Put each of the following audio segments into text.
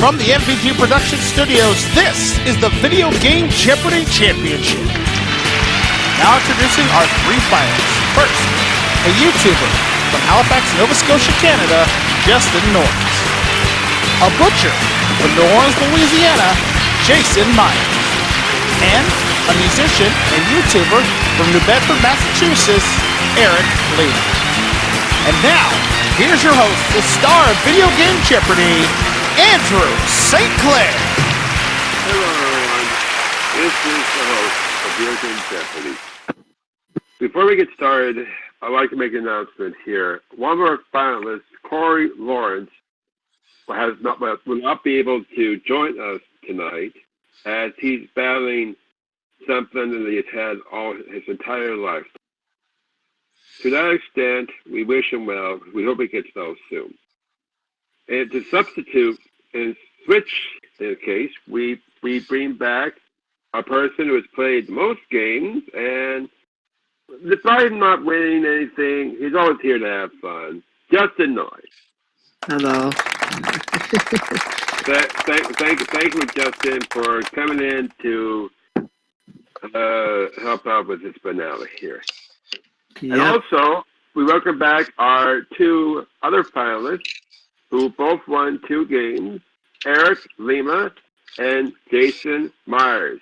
From the MVG Production Studios, this is the Video Game Jeopardy Championship. Now introducing our three finalists. First, a YouTuber from Halifax, Nova Scotia, Canada, Justin Norris. A butcher from New Orleans, Louisiana, Jason Myers. And a musician and YouTuber from New Bedford, Massachusetts, Eric Lee. And now, here's your host, the star of Video Game Jeopardy, Andrew St. Clair. Hello, everyone. This is the host of Video Game Jeopardy. Before we get started, I'd like to make an announcement here. One of our finalists, Corey Lawrence, will not be able to join us tonight as he's battling something that he's had all his entire life. To that extent, we wish him well. We hope he gets well soon. And to substitute and switch, in this case, we bring back a person who has played the most games, and despite not winning anything, he's always here to have fun. Justin Norris. Hello. Thank you, Justin, for coming in to help out with this finale here. Yep. And also, we welcome back our two other finalists who both won 2 games, Eric Lima and Jason Myers.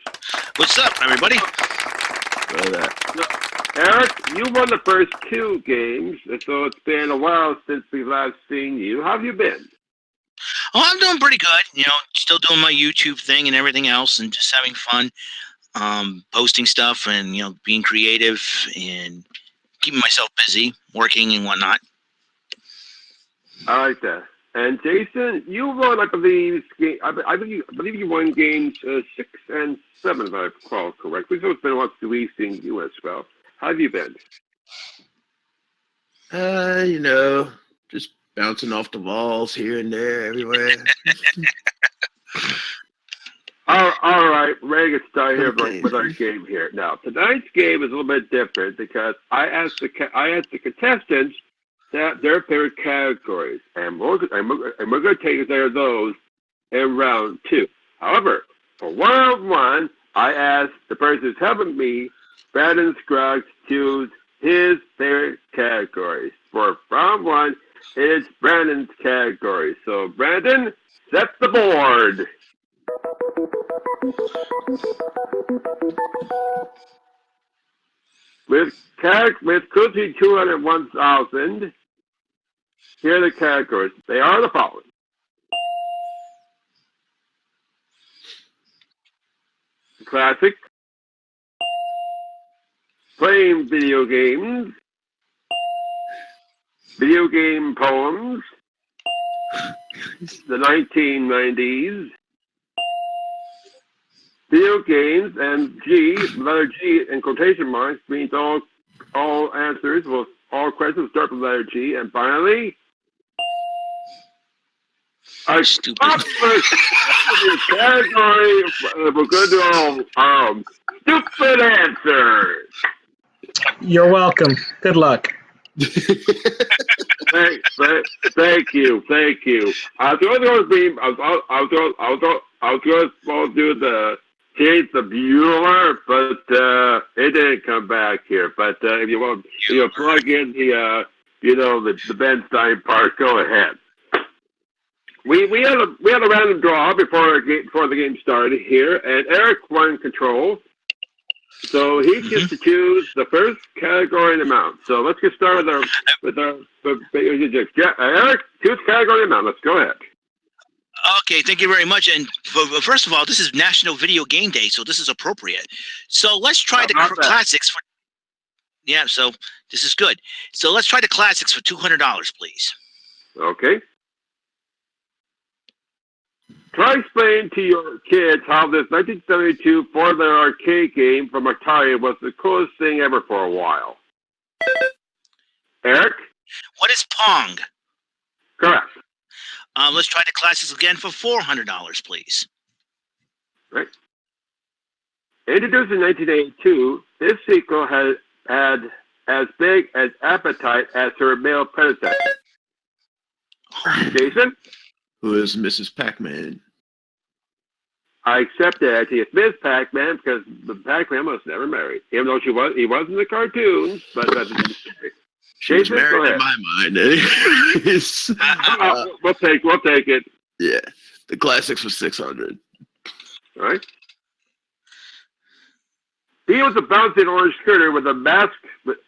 What's up, everybody? Eric, you won the first 2 games, so it's been a while since we've last seen you. How have you been? Oh, I'm doing pretty good. You know, still doing my YouTube thing and everything else, and just having fun, posting stuff, and being creative and keeping myself busy, working and whatnot. I like that. And Jason, you won, I believe you won games 6 and 7, if I recall correctly. So it's been a while since we've seen you as well. How have you been? Just bouncing off the walls here and there, everywhere. All right, ready to get started here Okay. with our game here. Now, tonight's game is a little bit different because I asked the contestants their favorite categories, and we're going to take care of those in round 2. However, for round 1, I asked the person who's helping me, Brandon Scruggs, choose his favorite categories. For round 1, it's Brandon's category. So, Brandon, set the board. With Cookie 201,000, here are the categories. They are the following. Classic, playing video games, video game poems, the 1990s, video games, and G, letter G in quotation marks, means all answers, all questions start with letter G, and finally, our Stupid. category, we're going to do all stupid answers. You're welcome. Good luck. Thank you. I was going to do the change the Bueller, but it didn't come back here. But if you want, plug in the Ben Stein part, go ahead. We had a random draw before the game started here, and Eric won control. So he gets to choose the first category and amount. So let's get started with our Eric, choose category and amount. Let's go ahead. Okay, thank you very much. And first of all, this is National Video Game Day, so this is appropriate. So let's try the classics Yeah, so this is good. So let's try the classics for $200, please. Okay. Try explaining to your kids how this 1972 four-letter arcade game from Atari was the coolest thing ever for a while. Eric? What is Pong? Correct. Let's try the classics again for $400, please. Right. Introduced in 1982, this sequel had as big an appetite as her male predecessor. Jason? Who is Mrs. Pac-Man? I accept it. Actually, it's Miss Pac-Man because the Pac-Man was never married, even though he was in the cartoons. But She's Jason, married in my mind. we'll take it. Yeah, the classics was 600. All right. He was a bouncing orange scooter with a mask.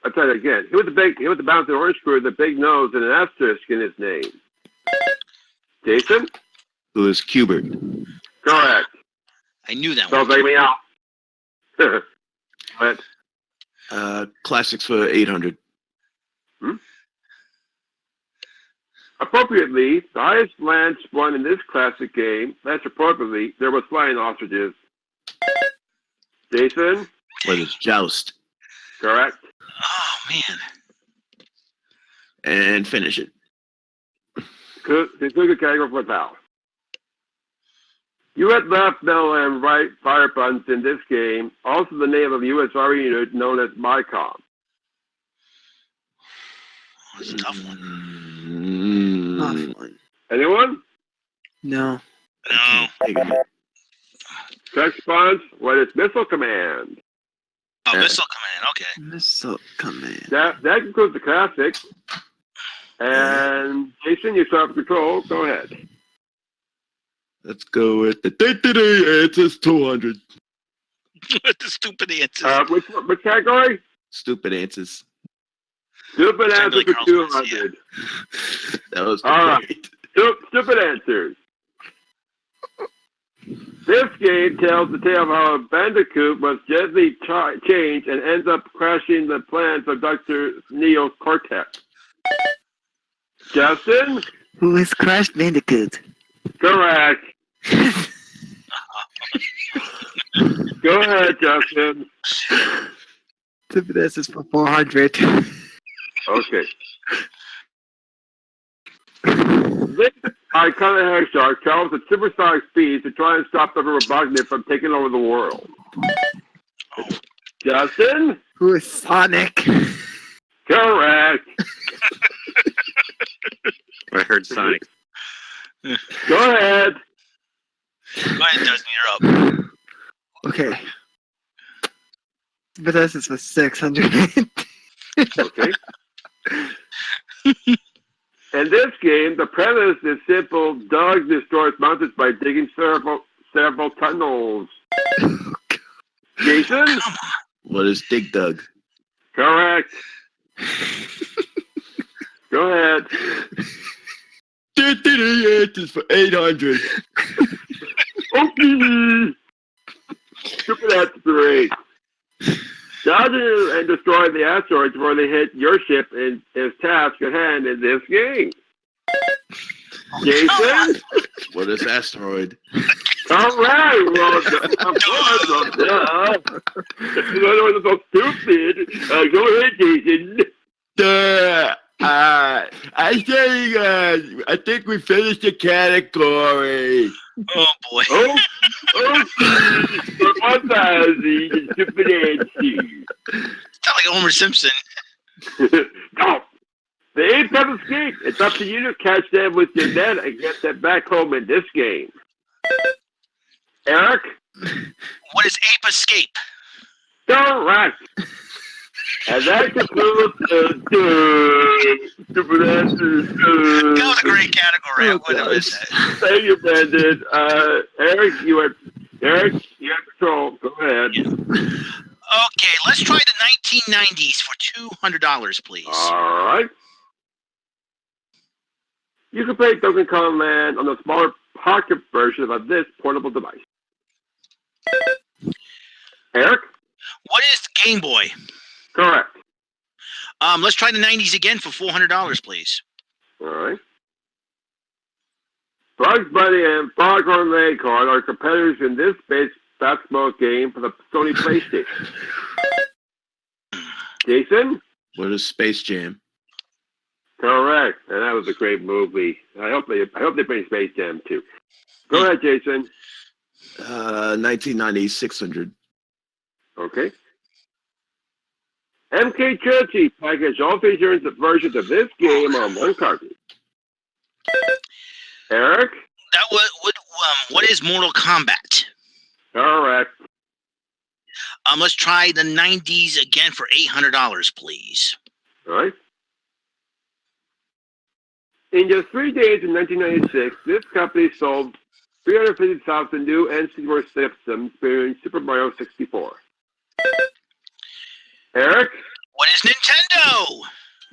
I'll tell you again. He was a bouncing orange scooter with a big nose and an asterisk in his name. Jason? Who is Cubert? Correct. I knew that Don't one. take me out. But, Classics for 800. appropriately, the highest lance won in this classic game. That's appropriately. There was flying ostriches. Jason? What is Joust? Correct. Oh man. And finish it. Conclude the category for foul. You had left, middle, and right fire buttons in this game. Also the name of a U.S. Army unit known as MICOM. That's a tough one. Tough one. Anyone? No. No. Correct response. What is Missile Command? Oh, Missile Command. Okay. Missile Command. That concludes the classics. And Jason, you start with control. Go ahead. Let's go with the answers 200. What the stupid answers. Which category? Stupid answers. Stupid answer Billy for Carl's 200. That was All right. great. Stupid answers. This game tells the tale of how a bandicoot was gently changed and ends up crashing the plans of Dr. Neo's Cortex. Justin? Who is Crash Bandicoot? Correct. Go ahead, Justin. Stupid answers for 400. Okay. This iconic hair shark travels at supersonic speeds to try and stop the Robotnik from taking over the world. Justin? Who is Sonic? Correct. I heard Sonic. Go ahead. Go ahead, Justin. You're up. Okay. Stupid answers for 600. Okay. In this game, the premise is simple. Doug destroys mountains by digging several tunnels. Jason? What is Dig Dug? Correct. Go ahead. Answers for 800. Okay. Stupid answer for 8. Dodge and destroy the asteroids before they hit your ship is task at hand in this game. Jason? What is Asteroid? All right. Well, of course. You're so stupid. Go ahead, Jason. I think we finished the category. Oh boy. Oh, for 1,000 stupid answers. Sound like Homer Simpson. No. The apes have escaped. It's up to you to catch them with your net and get them back home in this game. Eric? What is Ape Escape? Correct. And that concludes stupid answers. That was a great category. I wouldn't have missed that. Thank you, Brandon. Eric, you have control. Go ahead. Yeah. Okay, let's try the 1990s for $200, please. All right. You can play Donkey Kong Land on the smaller pocket version of this portable device. Eric? What is Game Boy? Correct. Let's try the 90s again for $400, please. All right. Bugs Bunny and Foghorn Leghorn are competitors in this basketball game for the Sony PlayStation. Jason? What is Space Jam? Correct. And that was a great movie. I hope they bring Space Jam too. Go ahead, Jason. 1990, 600. Okay. MK Churchy package all features versions of this game on one cartridge. Eric? That was what is Mortal Kombat? Correct. Let's try the 90s again for $800, please. All right. In just 3 days in 1996, this company sold 350,000 new N64 systems featuring Super Mario 64. Eric? What is Nintendo?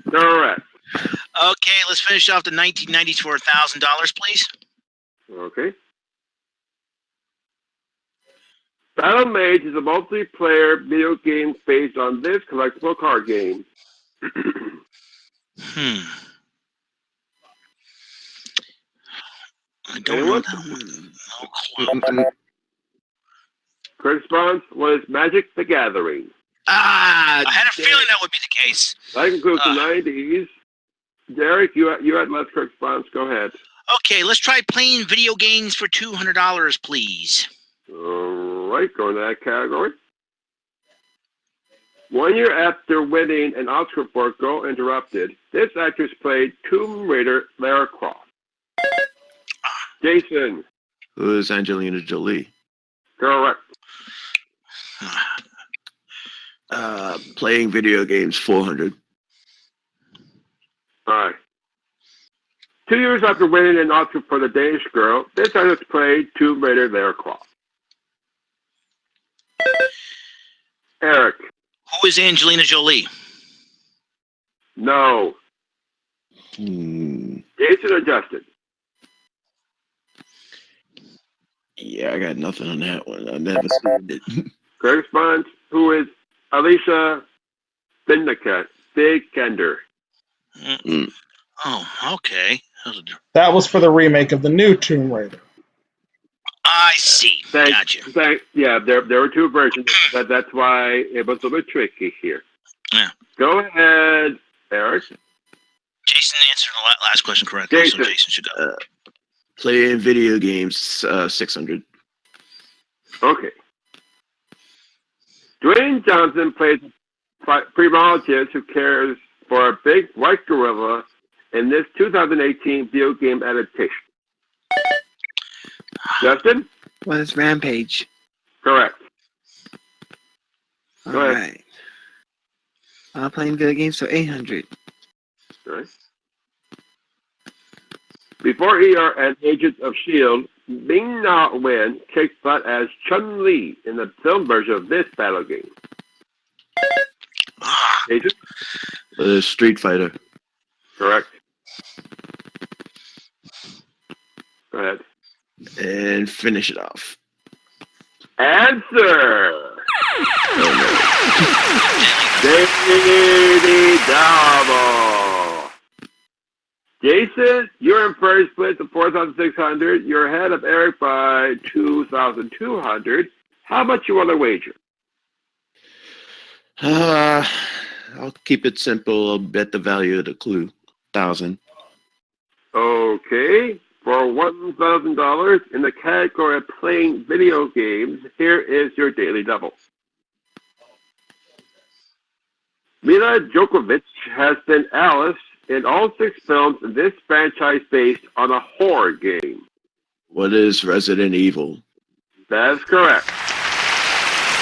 Correct. Okay, let's finish off the 1990s for $1,000, please. Okay. Battle Mage is a multiplayer video game based on this collectible card game. I don't know that one. No clue. Correct response was Magic the Gathering. I had a feeling that would be the case. That concludes the 90s. Derek, you had less correct response. Go ahead. Okay, let's try playing video games for $200, please. All right, go into that category. 1 year after winning an Oscar for Go Interrupted, this actress played Tomb Raider Lara Croft. Jason. Who is Angelina Jolie? Correct. Playing video games, 400. All right. 2 years after winning an Oscar for The Danish Girl, this artist played Tomb Raider Lara Croft. Eric. Who is Angelina Jolie? No. Jason or Justin? Yeah, I got nothing on that one. I've never seen it. Correct response. Who is Alicia Vikander? Oh, okay. That was for the remake of the new Tomb Raider. I see. Gotcha. Yeah, there were two versions. That's why it was a little bit tricky here. Yeah. Go ahead, Eric. Jason answered the last question correctly, so Jason should go. Playing video games, 600. Okay. Dwayne Johnson plays a primatologist who cares for a big white gorilla in this 2018 video game adaptation. Justin? What is Rampage? Correct. All Go ahead. right. I'm playing video games for 800. All right. Before ER and Agents of S.H.I.E.L.D., Ming-Na Wen kicked butt as Chun-Li in the film version of this battle game. Agent? Street Fighter. Correct. Go ahead. And finish it off. Answer! Daily Double! Jason, you're in first place at 4,600. You're ahead of Eric by 2,200. How much you want to wager? I'll keep it simple. I'll bet the value of the clue. 1,000. Okay. For $1,000 in the category of playing video games, here is your daily double. Mila Djokovic has been Alice in all 6 films in this franchise based on a horror game. What is Resident Evil? That's correct.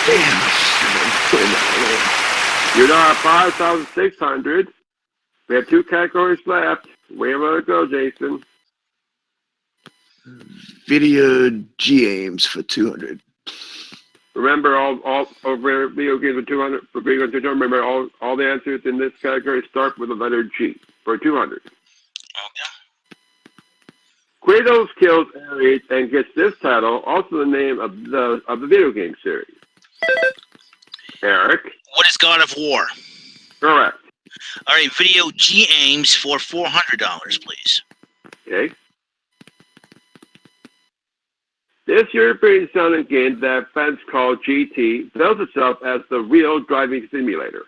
Damn. You're now at 5,600. We have 2 categories left. Where you want to go, Jason? Video games for 200. Remember, all over video games for 200. For video games for 200, remember all the answers in this category start with the letter G for 200. Okay. Kratos kills Ares and gets this title, also the name of the video game series. Eric. What is God of War? Correct. All right, video games for $400, please. Okay. This European sounding game that fans call GT bills itself as the real driving simulator.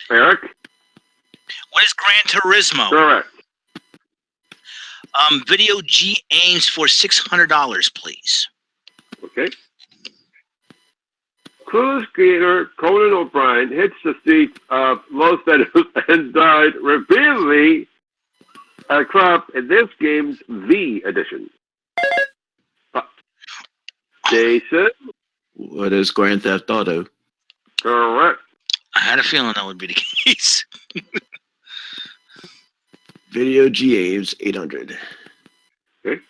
Eric? What is Gran Turismo? Correct. Video games for $600, please. Okay. Cruise creator Conan O'Brien hits the streets of Los Angeles and died repeatedly at Crop in this game's V edition. Jason. What is Grand Theft Auto? Correct. I had a feeling that would be the case. Video games 800. Okay.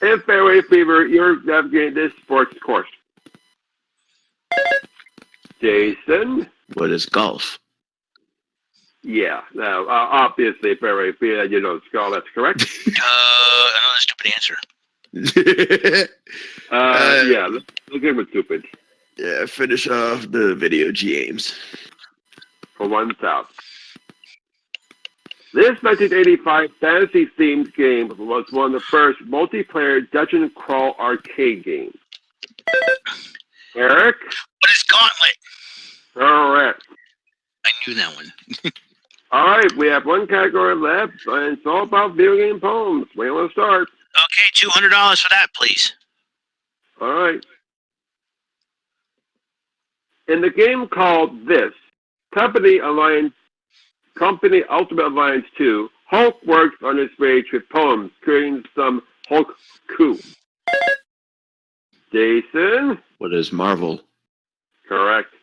In Fairway Fever, you're navigating this sports course. Jason. What is golf? Yeah. Now, obviously, Fairway Fever, you know, Skull, that's correct. Another stupid answer. Yeah, let's go with stupid. Yeah, finish off the video games. For 1,000. This 1985 fantasy-themed game was one of the first multiplayer dungeon crawl arcade games. Eric? What is Gauntlet? Correct. I knew that one. All right, we have one category left, and it's all about video game poems. Where do you want to start? Okay, $200 for that, please. All right. In the game called This, Company Ultimate Alliance 2, Hulk works on his rage with poems, creating some Hulk coup. Jason? What is Marvel? Correct.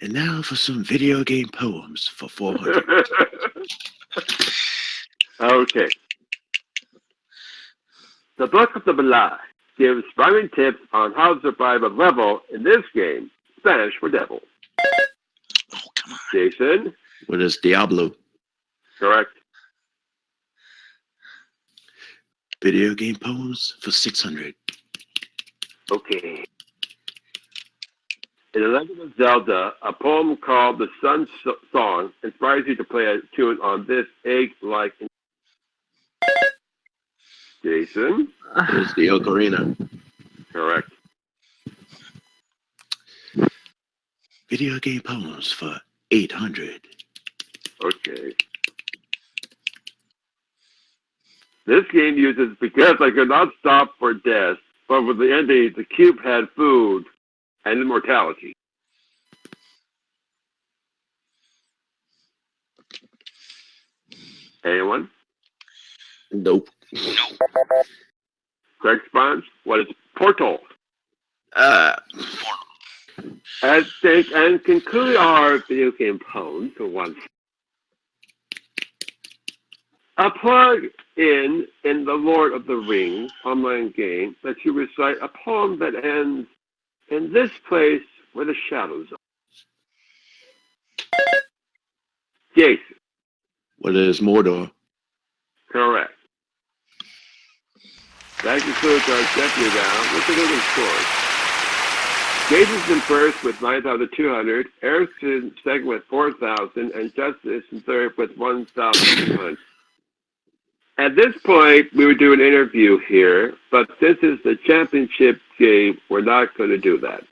And now for some video game poems for 400. Okay. The Book of the Balai gives rhyming tips on how to survive a level in this game, Spanish for devil. Oh, come on. Jason? What is Diablo? Correct. Video game poems for 600. Okay. In The Legend of Zelda, a poem called The Sun Song inspires you to play a tune on this egg-like. Jason? What is the Ocarina? Correct. Video game poems for 800. Okay. This game uses because I could not stop for death, but with the ending, the cube had food and immortality. Anyone? Nope. Correct response? What is Portal? And conclude our video game poem for once. A plug-in the Lord of the Rings online game lets you recite a poem that ends in this place where the shadows are. Jason. What is Mordor? Correct. That concludes our Jeopardy round. Let's look at the scores. Jason's in first with 9,200, Eric's in second with 4,000, and Justin is in third with 1,200. At this point, we would do an interview here, but since it's the championship game, we're not going to do that.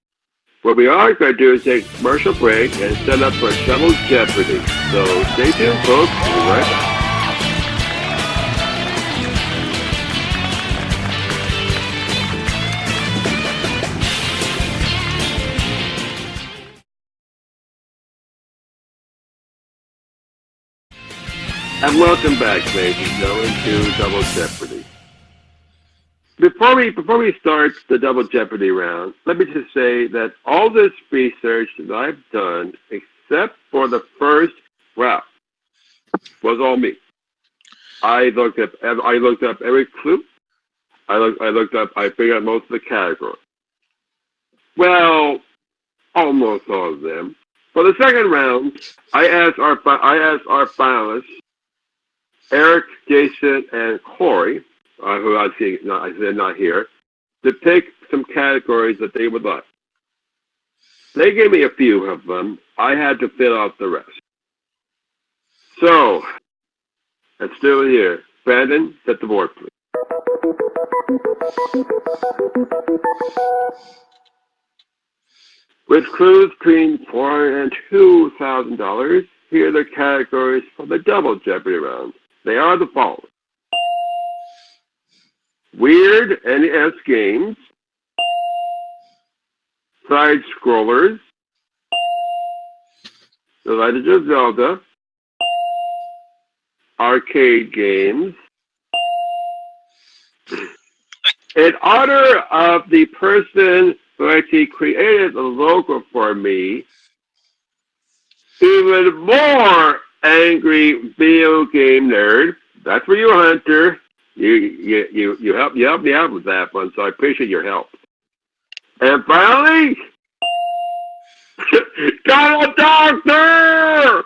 What we are going to do is take a commercial break and set up for Double Jeopardy. So stay tuned, folks. We'll be right back. And welcome back, ladies and gentlemen, to Double Jeopardy. Before we start the Double Jeopardy round, let me just say that all this research that I've done, except for the first round, was all me. I looked up every clue. I figured out most of the categories. Well, almost all of them. For the second round, I asked our finalists, Eric, Jason, and Corey, who I see not here, to pick some categories that they would like. They gave me a few of them. I had to fill out the rest. So, let's do it here. Brandon, set the board, please. With clues between $400 and $2,000, here are the categories for the Double Jeopardy round. They are the following: Weird NES games, side scrollers, The Legend of Zelda, arcade games, In honor of the person who actually created the logo for me, even more angry video game nerd. That's for you, Hunter. You helped me out with that one, so I appreciate your help. And finally, got a doctor!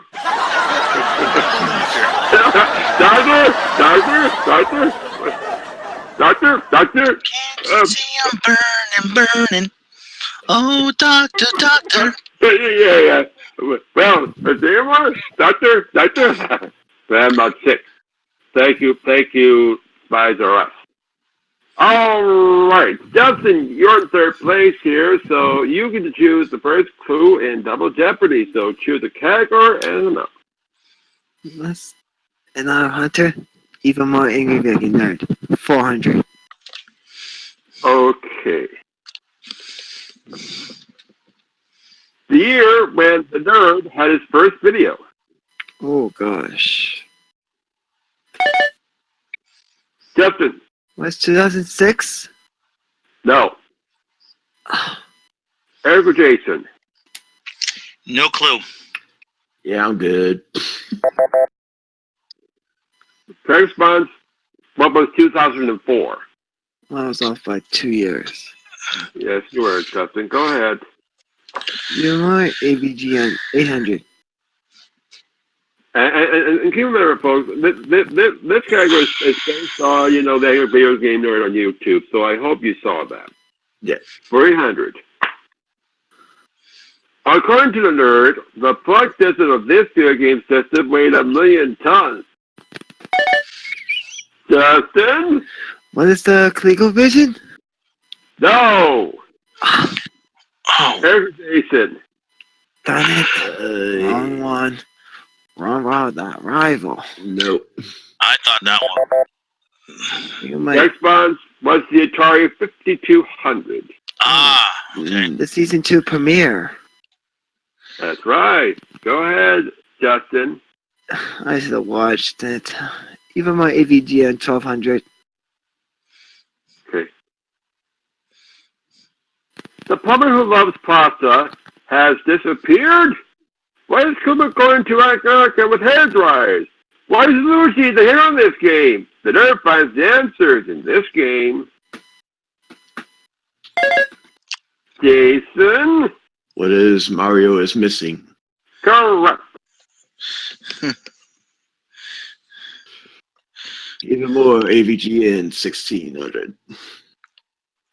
Doctor. Can't you see I'm burning. Oh, doctor. Yeah. Well, is there one? Doctor? Well, I'm not sick. Thank you, Spies R Us. All right, Justin, you're in third place here, so you get to choose the first clue in Double Jeopardy. So choose a category and an amount. Let's another Hunter. Even more angry video game nerd. 400. Okay. The year when the nerd had his first video. Oh gosh. Justin. What's 2006? No. Eric or Jason? No clue. Yeah, I'm good. Correct response. What was 2004? Well, I was off by 2 years. Yes, you were, Justin. Go ahead. Even more AVGN 800. And keep in mind, folks, this category is based on, the video game nerd on YouTube, so I hope you saw that. Yes. 300. According to the nerd, the plug system of this video game system weighed 1 million tons. Justin? What is the ColecoVision? No! Oh, There's Jason. Darn it. Wrong one. Wrong rival. Nope. I thought that one. You might. Next response was the Atari 5200. Ah, okay. The season 2 premiere. That's right. Go ahead, Justin. I should have watched it. Even my AVGN 1200. Okay. The plumber who loves pasta has disappeared? Why is Kuma going to America with hair dryers? Why is Lucy the hero in this game? The nerd finds the answers in this game. Jason? What is Mario is missing? Correct. Even more AVGN 1600.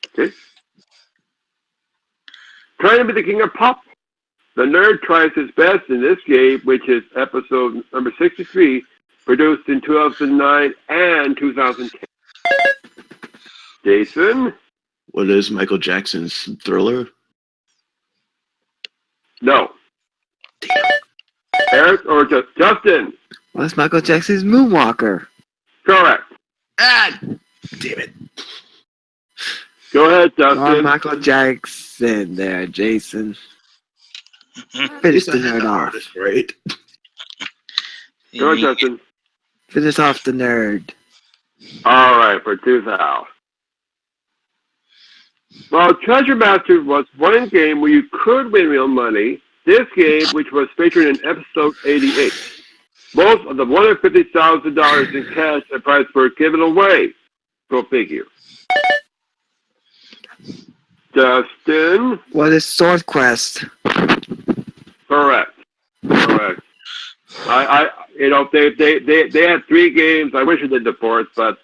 Okay. Trying to be the king of pop. The nerd tries his best in this game, which is episode number 63, produced in 2009 and 2010. Jason? What is Michael Jackson's Thriller? No. Eric or just Justin? What's Michael Jackson's Moonwalker? Correct. Ah, damn it. Go ahead, Oh, Justin. Michael Jackson there, Jason. Finish the nerd off. Right? Go ahead, Justin. Finish off the nerd. All right, for 2000. Well, Treasure Masters was one game where you could win real money. This game, which was featured in episode 88. Most of the $150,000 in cash and prize were given away. Go figure. Justin? What is Sword Quest? Correct. They had 3 games. I wish I did the 4th, but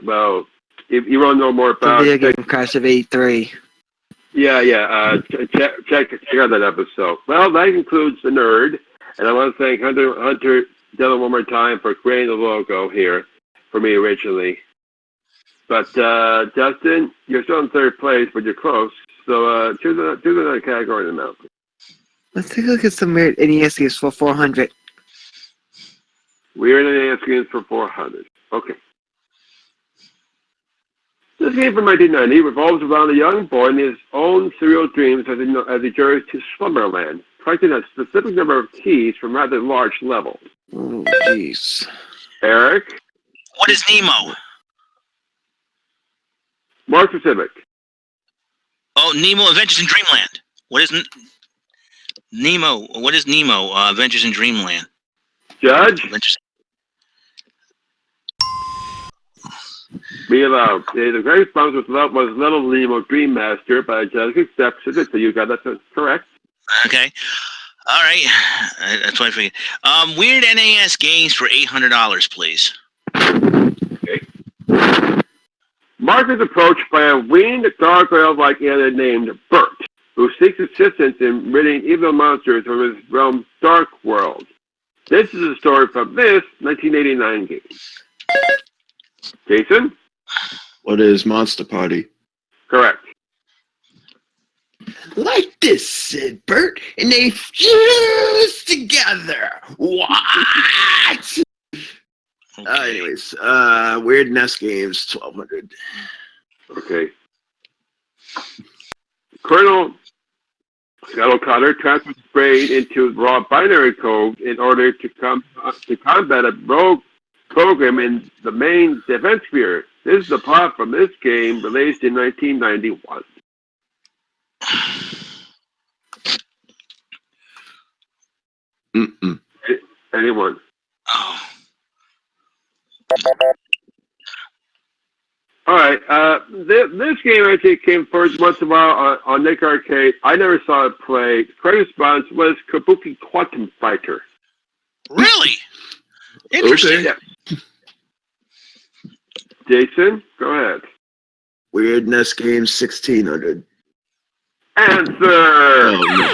well, if you want to know more The about video game crash of 83. Yeah. Check out that episode. Well, that concludes the nerd, and I want to thank Hunter Dillon one more time for creating the logo here for me originally. But Justin, you're still in third place, but you're close. So choose another category in the mountain. Let's take a look at some weird NES games for 400. We're in an games for 400. Okay. This game from 1990 revolves around a young boy and his own surreal dreams as he journeys to Slumberland, collecting a specific number of keys from rather large levels. Oh, jeez. Eric? What is Nemo? More specific. Oh, Nemo Adventures in Dreamland. What is Nemo? What is Nemo Adventures in Dreamland? Judge, Adventures. be allowed. The correct response was Little Nemo Dream Master, but judge accepts it, so you got that correct. Okay. All right. That's what I figured. Weird NAS games for $800, please. Okay. Mark is approached by a winged gargoyle-like alien named Bert, who seeks assistance in ridding evil monsters from his realm's dark world. This is a story from this 1989 game. Jason? What is Monster Party? Correct. Like this, said Bert, and they fused together. What? Okay. Anyways, Weird NES games, 1200. Okay. Colonel O'Connor transfers Braid into raw binary code in order to combat a rogue program in the main defense sphere. This is the plot from this game, released in 1991. Anyone? Oh. All right. This game actually came first once in a while on Nick Arcade. I never saw it play. Correct response was Kabuki Quantum Fighter. Really? Interesting. Okay. Yeah. Jason, go ahead. Weird NES games, 1600. Answer. Oh, no.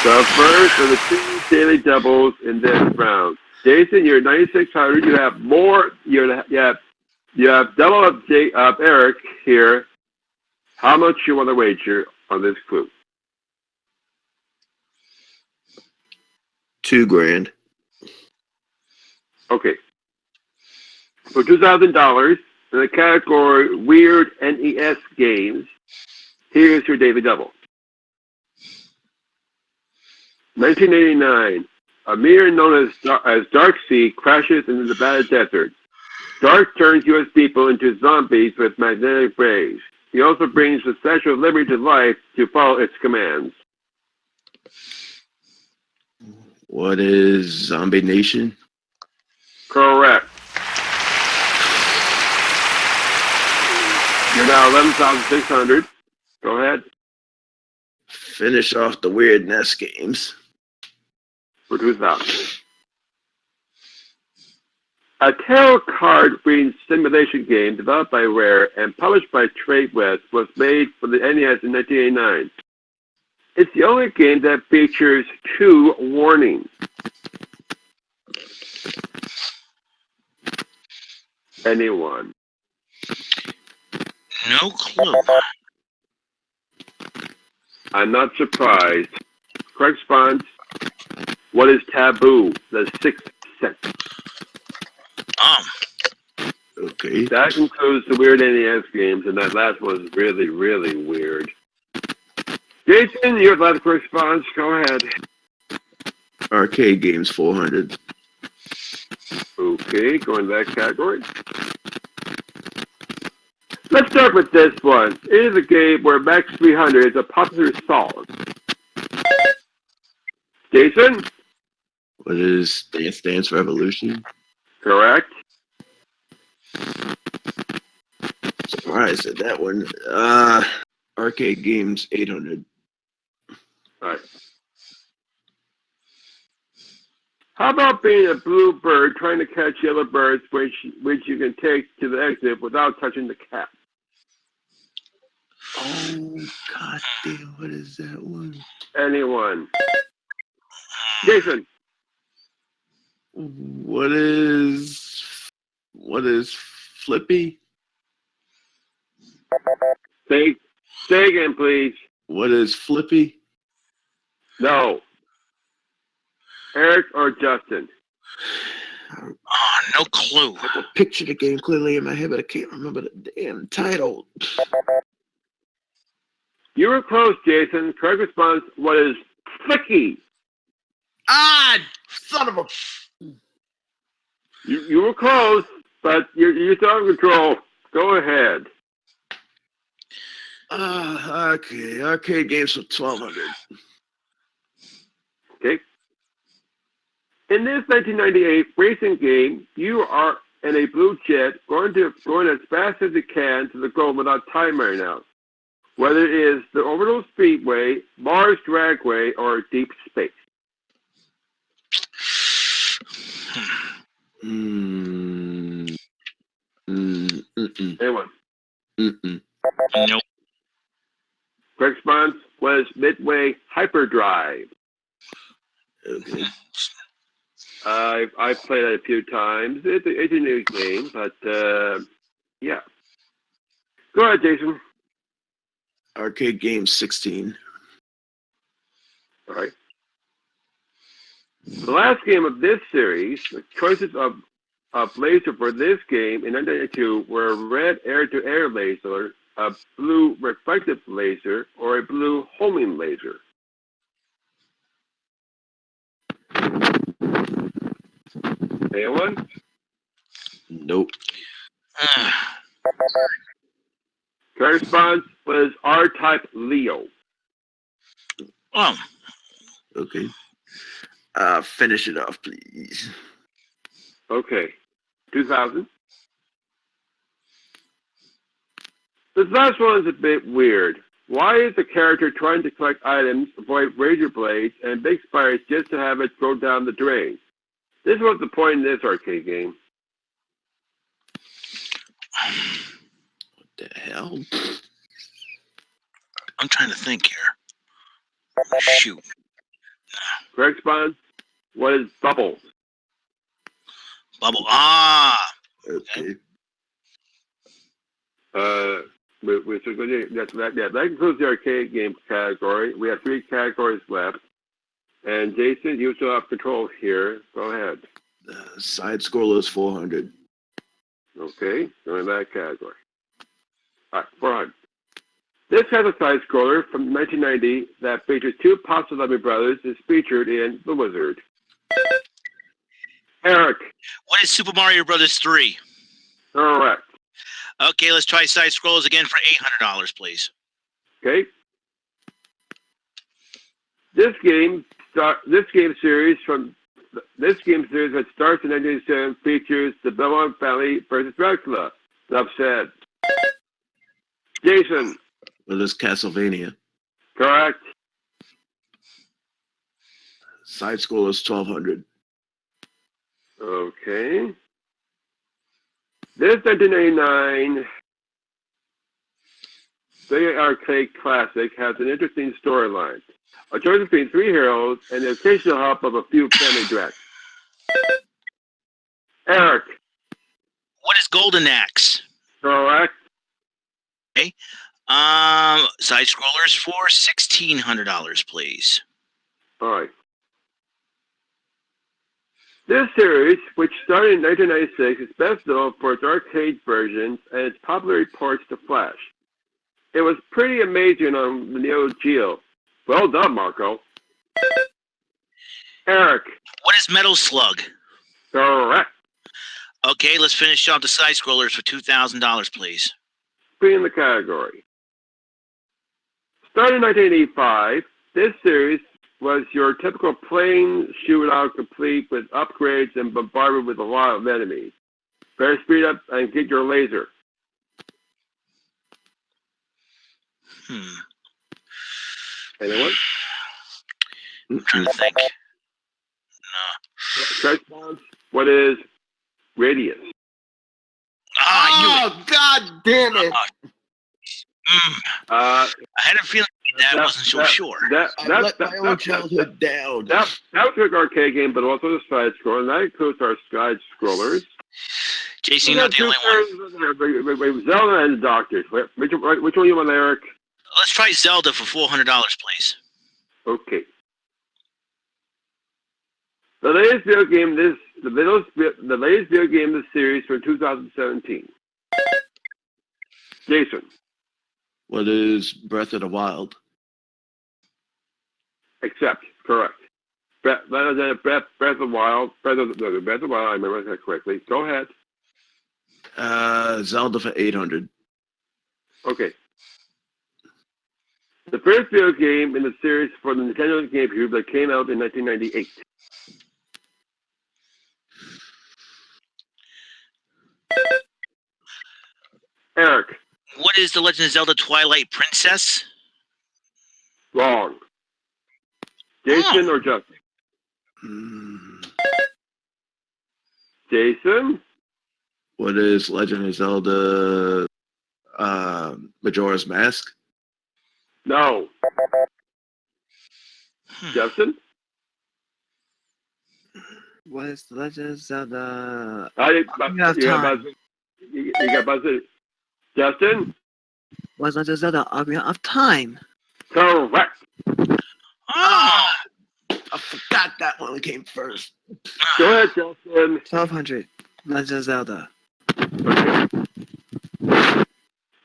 The first of the two daily doubles in this round. Jason, you're 9,600. You have more. You have double of Eric here. How much you want to wager on this clue? $2,000. Okay. For $2,000 in the category Weird NES Games, here's your daily double. 1989. A meteor known as Darksea crashes into the Nevada desert. Dark turns U.S. people into zombies with magnetic rays. He also brings the Statue of Liberty to life to follow its commands. What is Zombie Nation? Correct. You're now 11,600. Go ahead. Finish off the Weird NES games. For 2,000. A tarot card reading simulation game developed by Rare and published by TradeWest was made for the NES in 1989. It's the only game that features 2 warnings. Anyone? No clue. I'm not surprised. Correct response. What is Taboo? The Sixth Sense. Okay. That includes the Weird NES games, and that last one was really, really weird. Jason, your last response. Go ahead. Arcade games, 400. Okay, going to that category. Let's start with this one. It is a game where Max 300 is a popular song. Jason? What is Dance Dance Revolution? Correct. Surprised at that one. Arcade games, 800. All right. How about being a blue bird trying to catch yellow birds, which you can take to the exit without touching the cap? Oh, god damn, what is that one? Anyone? Jason? What is Flippy? Say again, please. What is Flippy? No. Eric or Justin? Oh, no clue. I can picture the game clearly in my head, but I can't remember the damn title. You were close, Jason. Correct response was Flicky. Ah, son of a... You were close, but you're still in control. Go ahead. Okay. Arcade games for 1,200. Okay. In this 1998 racing game, you are in a blue jet going as fast as you can to the goal without time running out. Whether it is the Orbital Speedway, Mars Dragway, or Deep Space. Anyone? Nope. Correct response was Midway Hyperdrive. Okay. I've played it a few times. It's a new game, but yeah. Go ahead, Jason. Arcade games 16. All right. The last game of this series, the choices of laser for this game in 1992 were a red air-to-air laser, a blue reflective laser, or a blue homing laser. Anyone? Nope. Correct response was R-Type Leo. Oh. Okay. Finish it off, please. Okay. 2000. This last one is a bit weird. Why is the character trying to collect items, avoid razor blades, and big spires just to have it go down the drain? This was the point in this arcade game. What the hell? I'm trying to think here. Shoot. Correct response was Bubbles. Bubble. Ah. Okay. That concludes the arcade game category. We have 3 categories left. And Jason, you still have control here. Go ahead. Side scroller is 400. Okay, going in that category. All right, 400. This has a side scroller from 1990 that features 2 Pasolini brothers. Is featured in The Wizard. Eric. What is Super Mario Brothers 3? Correct. Okay, let's try side scrolls again for $800, please. Okay. This game series that starts in 1987 features the Belmont family versus Dracula. Enough said. Jason. Well, it's Castlevania. Correct. Side scroller is 1,200. Okay. This 1989 Sega Arcade Classic has an interesting storyline. A choice between 3 heroes and the occasional help of a few family Dracs. Eric. What is Golden Axe? Correct. Okay. Side scrollers for $1,600, please. All right. This series, which started in 1996, is best known for its arcade versions and its popular ports to Flash. It was pretty amazing on the Neo Geo. Well done, Marco. Eric. What is Metal Slug? Correct. Okay, let's finish off the side scrollers for $2,000, please. In the category. Started in 1985, this series was your typical plane shootout complete with upgrades and bombarded with a lot of enemies. Better speed up and get your laser. Anyone? I'm trying to think. No. What is Radius? Oh, God damn it! I had a feeling that wasn't so sure. I let my own childhood down. That was an arcade game, but also the side scroller, and that includes our side scrollers. Jason, you're not the only one. Zelda and the Doctors. Which one you want, Eric? Let's try Zelda for $400, please. Okay. The latest video game in this series from 2017. Jason. What is Breath of the Wild? Accept. Correct. Breath of the Wild. I remember that correctly. Go ahead. Zelda for 800. Okay. The first video game in the series for the Nintendo GameCube that came out in 1998. Eric. What is The Legend of Zelda Twilight Princess? Wrong. Jason or Justin? Jason? What is Legend of Zelda Majora's Mask? No. Justin? What is the Legend of Zelda? You have time. got buzzed. Justin? What is Legend of Zelda? Ocarina of Time. Correct. Oh. I forgot that one came first. Go ahead, Justin. 1200. Legend of Zelda. Okay.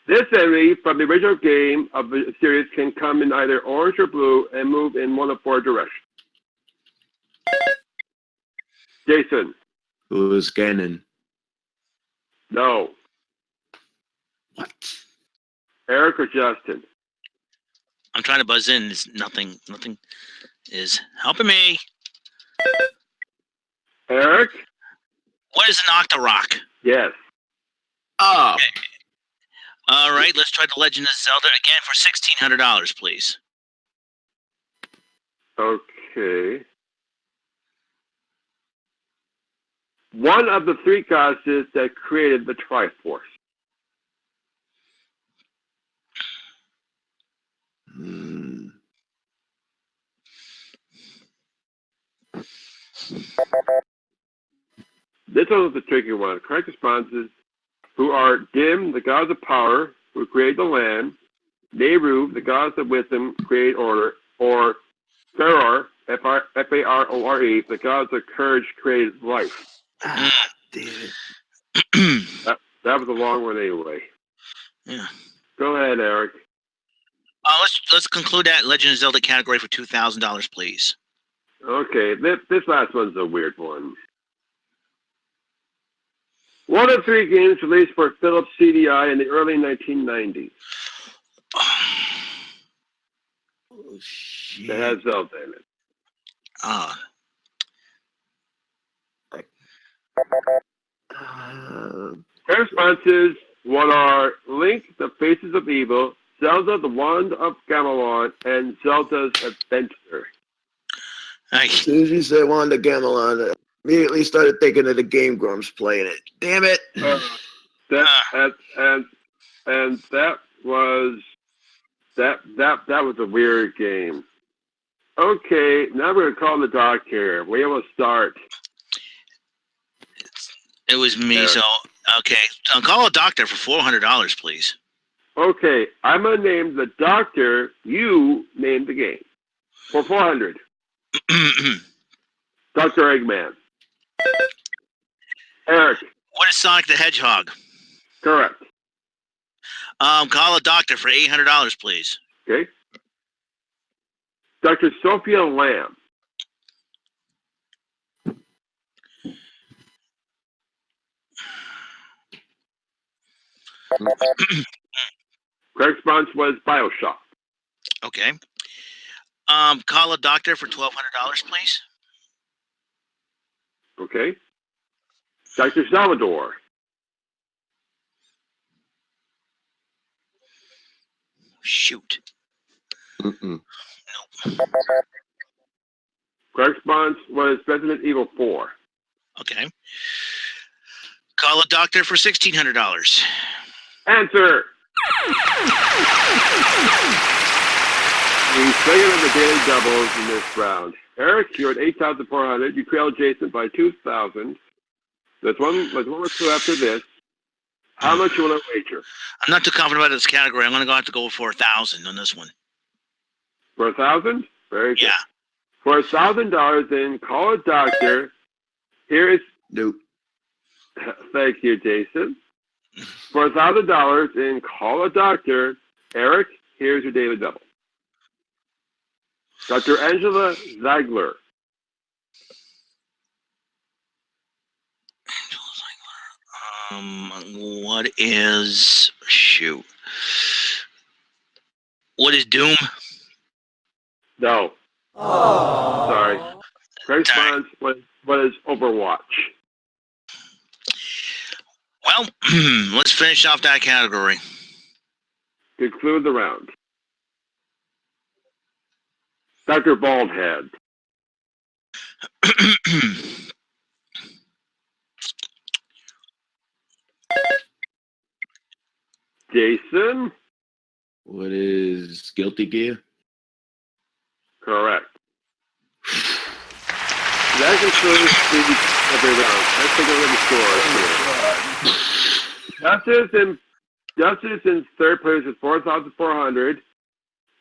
This enemy from the original game of the series can come in either orange or blue and move in one of four directions. Jason? Who is Ganon? No. What? Eric or Justin? I'm trying to buzz in. There's nothing is helping me. Eric? What is an Octorok? Yes. Oh. Okay. All right, let's try The Legend of Zelda again for $1,600, please. Okay. One of the three goddesses that created the Triforce. This one was a tricky one. Correct response is who are Dim, the gods of power, who create the land, Nehru, the gods of wisdom, create order, or Faror, F-A-R-O-R-E, the gods of courage, create life. Damn it. That was a long one anyway. Yeah. Go ahead, Eric. Let's conclude that Legend of Zelda category for $2,000, please. Okay, this last one's a weird one. One of three games released for Philips CDI in the early 1990s. Oh, shit. That has Zelda in it. Her responses: what are Link, the Faces of Evil, Zelda, the Wand of Gamelon, and Zelda's Adventure. As soon as you said Wand of Gamelon, I immediately started thinking of the Game Grumps playing it. Damn it! That was a weird game. Okay, now we're gonna call the doctor. We will start. It was me, Eric. so okay. Call a doctor for $400, please. Okay, I'm gonna name the doctor. You name the game for 400. Dr. Eggman. Eric. What is Sonic the Hedgehog? Correct. Call a doctor for $800, please. Okay. Dr. Sophia Lamb. Correct response was Bioshock. Okay. Call a doctor for $1,200, please. Okay. Dr. Salvador. Shoot. Mm-mm. Nope. Correct response was Resident Evil 4. Okay. Call a doctor for $1,600. Answer. The second of the daily doubles in this round. Eric, you're at 8,400. You trail Jason by 2,000. There's one or two after this. How much you want to wager? I'm not too confident about this category. I'm going to have to go for 1,000 on this one. For 1,000? Very good. Yeah. For $1,000, then call a doctor. Here is. Nope. Thank you, Jason. For $1,000, then call a doctor. Eric, here's your daily double. Dr. Angela Ziegler. What is shoot? What is Doom? No. Sorry. Correct response what is Overwatch? Well, let's finish off that category. Conclude the round. Dr. Baldhead. Jason. What is Guilty Gear? Correct. That concludes every round. Let's take a look at the scores here. Justice in third place with 4,400.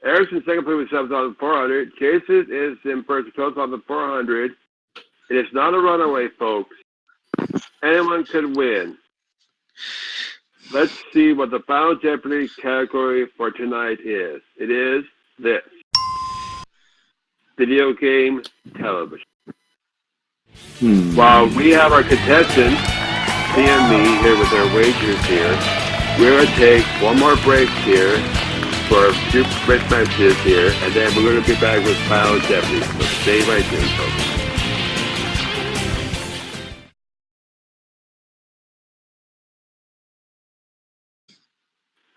Eric's in second place with 7,400. Jason is in first with 12,400. It is not a runaway, folks. Anyone could win. Let's see what the Final Jeopardy category for tonight is. It is this. Video game television. While we have our contestants, T and me, here with their wagers here, we're going to take one more break here for a few quick messages here, and then we're going to be back with Final Jeopardy. So stay right there, folks.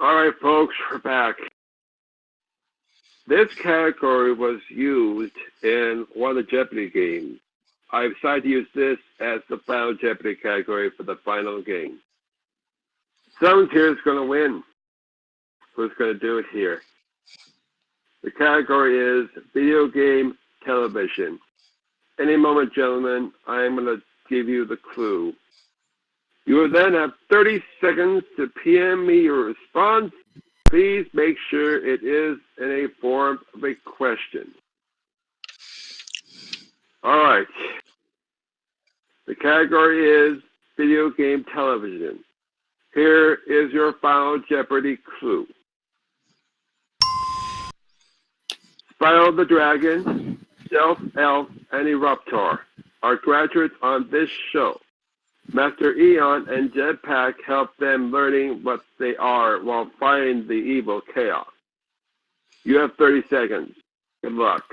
All right, folks, we're back. This category was used in one of the Jeopardy games. I decided to use this as the Final Jeopardy category for the final game. Someone here is going to win. Who's going to do it here? The category is video game television. Any moment, gentlemen, I am going to give you the clue. You will then have 30 seconds to PM me your response. Please make sure it is in a form of a question. All right. The category is video game television. Here is your Final Jeopardy clue. Spyro the Dragon, Stealth Elf, and Eruptor are graduates on this show. Master Eon and Jetpack help them learning what they are while fighting the evil chaos. You have 30 seconds. Good luck.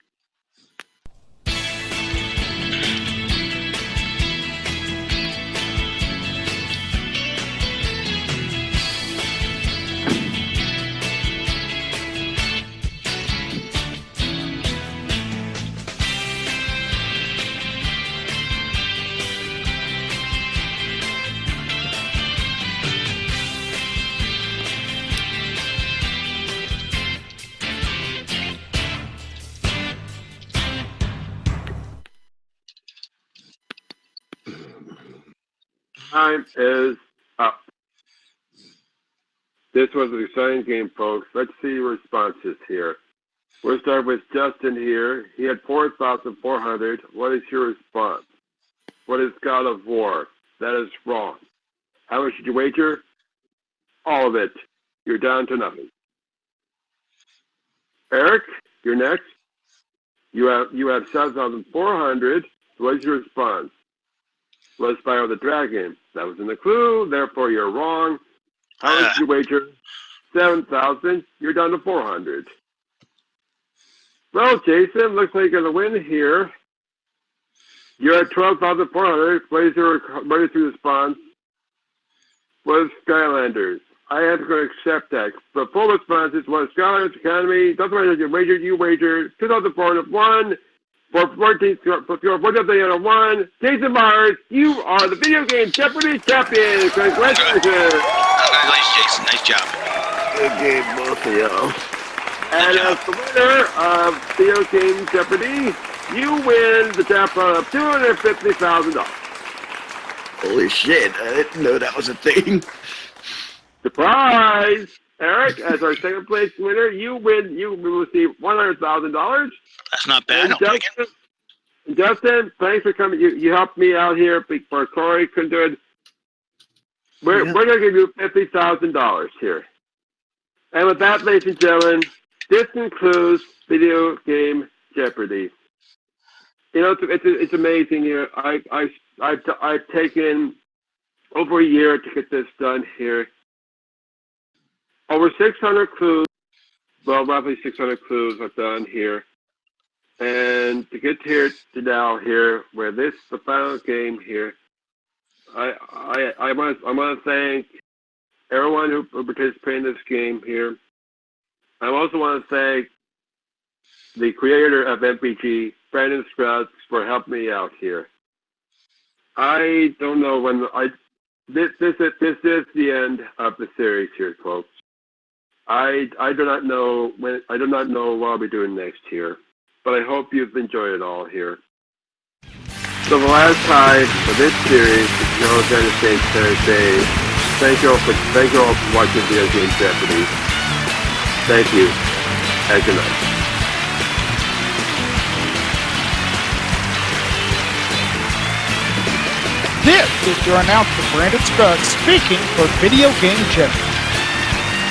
Time is up. This was an exciting game, folks. Let's see your responses here. We'll start with Justin here. He had 4,400. What is your response? What is God of War? That is wrong. How much did you wager? All of it. You're down to nothing. Eric, you're next. You have 7,400. What is your response? Was Spyro the Dragon. That was in the clue, therefore you're wrong. How much did you wager? 7,000. You're down to 400. Well, Jason, looks like you're going to win here. You're at 12,400. What is your response? Was Skylanders. I have to accept that. The full response is was Skylanders Academy. Doesn't matter if you wagered 2,401. For 14,101, Jason Myers, you are the Video Game Jeopardy champion. Congratulations. Congratulations, Jason. Nice job. Good game, both of y'all. And as the winner of Video Game Jeopardy, you win the jackpot of $250,000. Holy shit, I didn't know that was a thing. Surprise! Eric, as our second place winner, you will receive $100,000. That's not bad. Justin, thanks for coming. You helped me out here before Corey couldn't do it. We're going to give you $50,000 here. And with that, ladies and gentlemen, this concludes Video Game Jeopardy. You know, it's amazing here. I've taken over a year to get this done here. Over 600 clues, well, roughly 600 clues are done here. And to get here to now here, where this the final game here, I want to thank everyone who participated in this game here. I also want to thank the creator of MPG, Brandon Scruggs, for helping me out here. I don't know when this is the end of the series here, folks. I do not know what I'll be doing next here, but I hope you've enjoyed it all here. So the last time for this series, the host understands Thursday. Thank you all for watching Video Game Jeopardy. Thank you, and good night. This is your announcer, Brandon Scruggs, speaking for Video Game Jeopardy,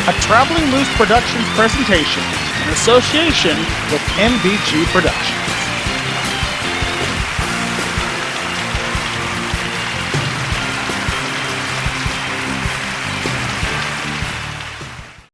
a Traveling Moose Productions presentation in association with MVG Productions.